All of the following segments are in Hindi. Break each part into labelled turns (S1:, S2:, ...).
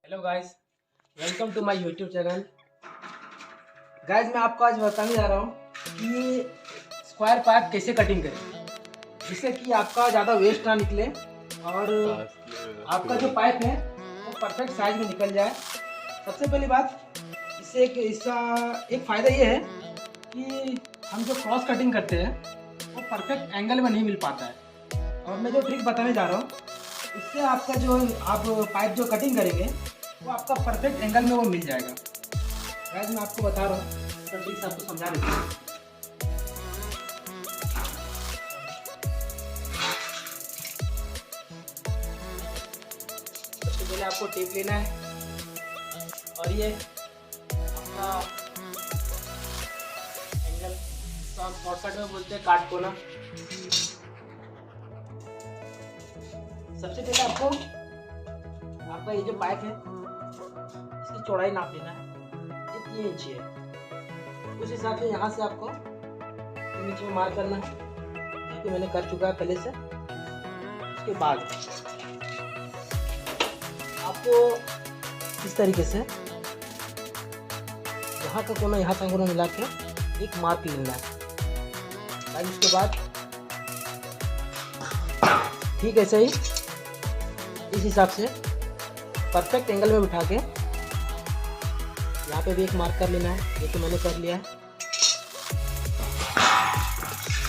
S1: Hello guys, welcome to my YouTube channel. Guys, मैं आपको आज बताने जा रहा हूँ कि स्क्वायर पाइप कैसे कटिंग करें जिससे कि आपका ज़्यादा वेस्ट ना निकले और आपका जो पाइप है वो परफेक्ट साइज में निकल जाए। सबसे पहली बात, इसका एक फ़ायदा ये है कि हम जो क्रॉस कटिंग करते हैं वो परफेक्ट एंगल में नहीं मिल पाता है। और मैं जो ट्रिक बताने जा रहा हूँ इससे आपका जो आप पाइप जो कटिंग करेंगे वो आपका परफेक्ट एंगल में वो मिल जाएगा। गाइस, मैं आपको बता रहा हूँ तो ट्रिक्स आपको समझा देता हूँ। सबसे पहले आपको टेप लेना है और ये आपका एंगल शॉर्टकट में बोलते हैं काट कोना। सबसे पहले आपका ये जो पाइप है इसकी चौड़ाई नाप लेना है। ये 3 इंची है, उस हिसाब से यहाँ से आपको 3 इंच में मार्क करना है, जो कि मैंने कर चुका है पहले से। उसके बाद आपको इस तरीके से यहाँ का कोना यहाँ का कोना मिला के एक मार्क लेना है। उसके बाद ठीक ऐसे ही इस हिसाब से परफेक्ट एंगल में बिठा के यहाँ पे भी एक मार्क कर लेना है, ये तो मैंने कर लिया है।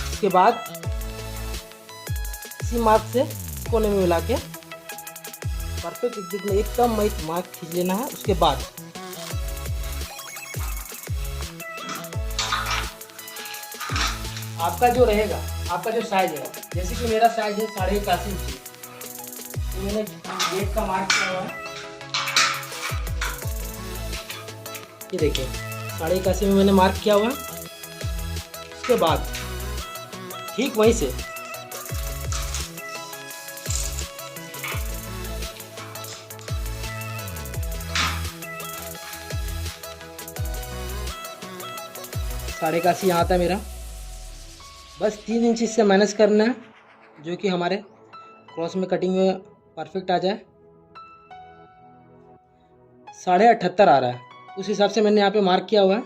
S1: उसके बाद इसी मार्क से कोने में मिला के परफेक्ट एकदम मार्क खींच लेना है। उसके बाद आपका जो रहेगा, आपका जो साइज है, जैसे कि मेरा साइज है 81.5 इंची, तो मैंने गेट का मार्क किया हुआ है। ये देखिए 81.5 में मैंने मार्क किया हुआ है। उसके बाद ठीक वहीं से साढ़े 81 यहाँ आता है मेरा। बस 3 इंच इससे माइनस करना है, जो कि हमारे क्रॉस में कटिंग में परफेक्ट आ जाए। 78.5 आ रहा है, उस हिसाब से मैंने यहाँ पे मार्क किया हुआ है।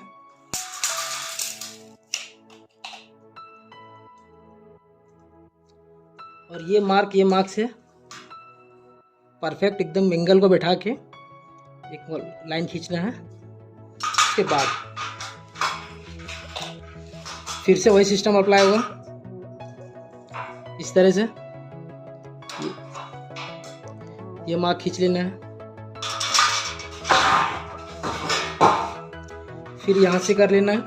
S1: और ये मार्क से परफेक्ट एकदम एंगल को बैठा के एक लाइन खींचना है। उसके बाद फिर से वही सिस्टम अप्लाई होगा, इस तरह से ये मार्क खींच लेना है। फिर यहाँ से कर लेना है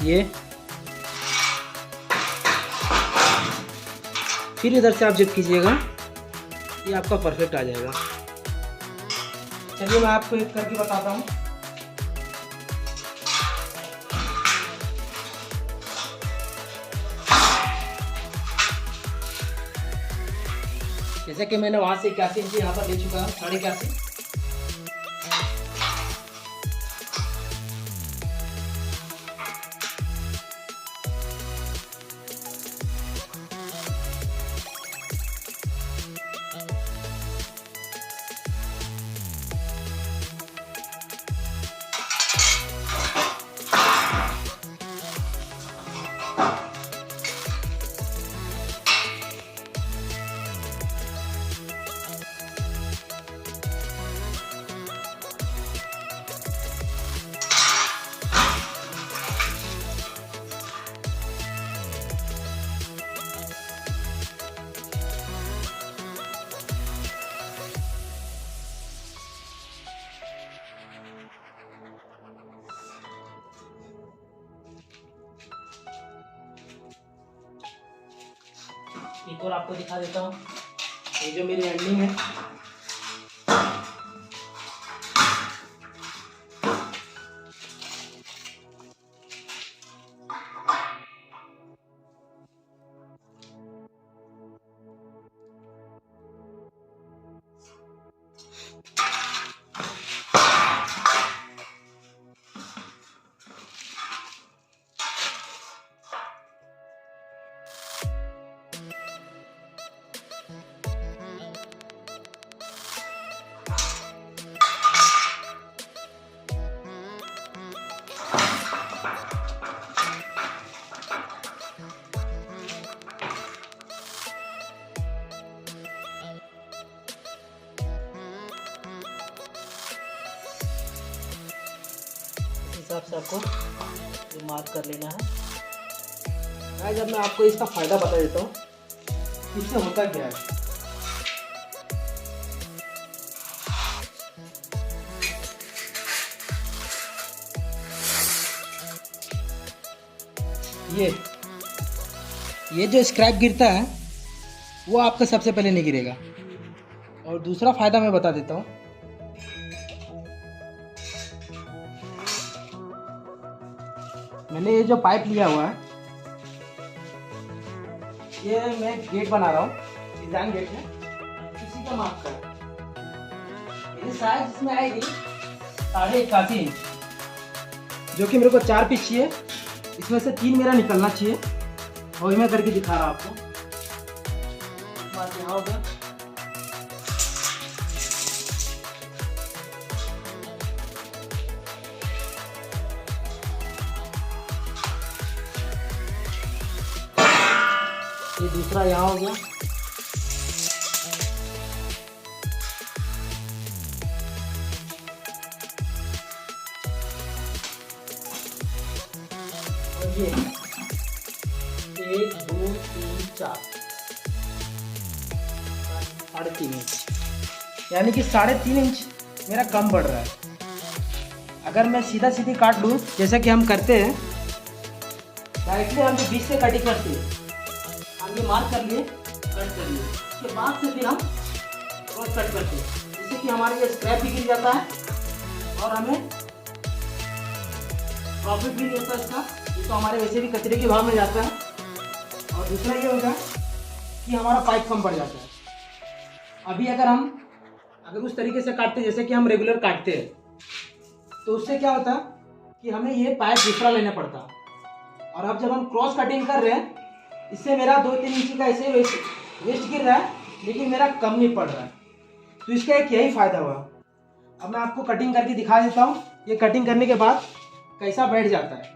S1: ये, फिर इधर से आप जब कीजिएगा ये आपका परफेक्ट आ जाएगा। चलिए मैं आपको एक करके बताता हूँ। जैसे कि मैंने वहां से 81 इंची यहाँ पर ले चुका हूँ, 81.5। एक और आपको दिखा देता हूँ, ये जो मेरी एंडिंग है,
S2: हिसाब से आपको ये मार्क कर लेना है।
S1: गाइस अब मैं आपको इसका फ़ायदा बता देता हूँ, इससे होता क्या है। ये जो स्क्रैप गिरता है वो आपका सबसे पहले नहीं गिरेगा। और दूसरा फ़ायदा मैं बता देता हूँ, मैंने ये जो पाइप लिया हुआ है, ये मैं गेट बना रहा हूँ, डिज़ाइन गेट है, इसी का माप का ये साइज इसमें आएगी 81 इंच, जो कि मेरे को 4 पीस चाहिए। इसमें से 3 मेरा निकलना चाहिए, वही मैं करके दिखा रहा हूँ आपको। बात यहाँ हो गया। ये दूसरा यहाँ हो गया। और ये 1 2 3 4 3.5 इंच, यानी कि 3.5 इंच मेरा कम बढ़ रहा है। अगर मैं सीधा सीधी काट लूँ जैसा कि हम करते हैं, डायरेक्टली हम जो बीच से कटिंग करते हैं, हम ये मार्क कर लिए, कट कर लिए, उसके बाद से फिर हम क्रॉस कट करते हैं, जिससे कि हमारे ये स्क्रैप भी गिर जाता है और हमें प्रॉफिट भी नहीं होता इसका। ये तो हमारे वैसे भी कचरे के भाव में जाता है। और दूसरा ये होगा कि हमारा पाइप कम पड़ जाता है। अभी अगर उस तरीके से काटते हैं जैसे कि हम रेगुलर काटते हैं, तो उससे क्या होता है कि हमें ये पाइप दूसरा लेना पड़ता। और अब जब हम क्रॉस कटिंग कर रहे हैं, इससे मेरा 2-3 इंच का ऐसे वेस्ट गिर रहा है, लेकिन मेरा कम नहीं पड़ रहा है। तो इसका एक यही फ़ायदा हुआ। अब मैं आपको कटिंग करके दिखा देता हूँ, ये कटिंग करने के बाद कैसा बैठ जाता है।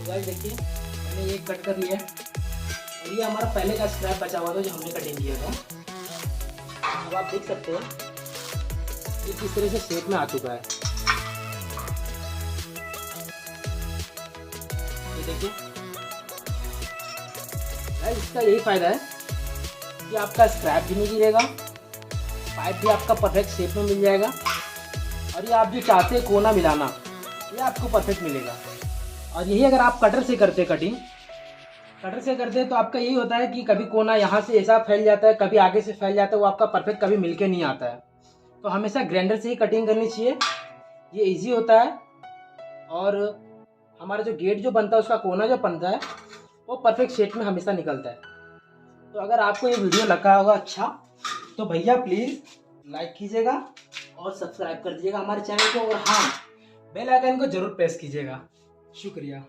S1: गाइस देखिए, मैंने ये कट कर लिया और ये हमारा पहले का स्क्रैप बचा हुआ था जो हमने कटिंग किया था। अब आप देख सकते हैं ये किस तरह से शेप में आ चुका है। ये देखिए गाइस, इसका यही फ़ायदा है कि आपका स्क्रैप भी नहीं गिरेगा, पाइप भी आपका परफेक्ट शेप में मिल जाएगा, और ये आप जो चाहते हैं कोना मिलाना, ये आपको परफेक्ट मिलेगा। और यही अगर आप कटर से करते तो आपका यही होता है कि कभी कोना यहाँ से ऐसा फैल जाता है, कभी आगे से फैल जाता है, वो आपका परफेक्ट कभी मिलके नहीं आता है। तो हमेशा ग्राइंडर से ही कटिंग करनी चाहिए, ये इजी होता है। और हमारा जो गेट जो बनता है, उसका कोना जो बनता है, वो परफेक्ट शेप में हमेशा निकलता है। तो अगर आपको ये वीडियो लगा होगा अच्छा, तो भैया प्लीज़ लाइक कीजिएगा और सब्सक्राइब कर दीजिएगा हमारे चैनल को, और हाँ, बेल आइकन को ज़रूर प्रेस कीजिएगा। शुक्रिया।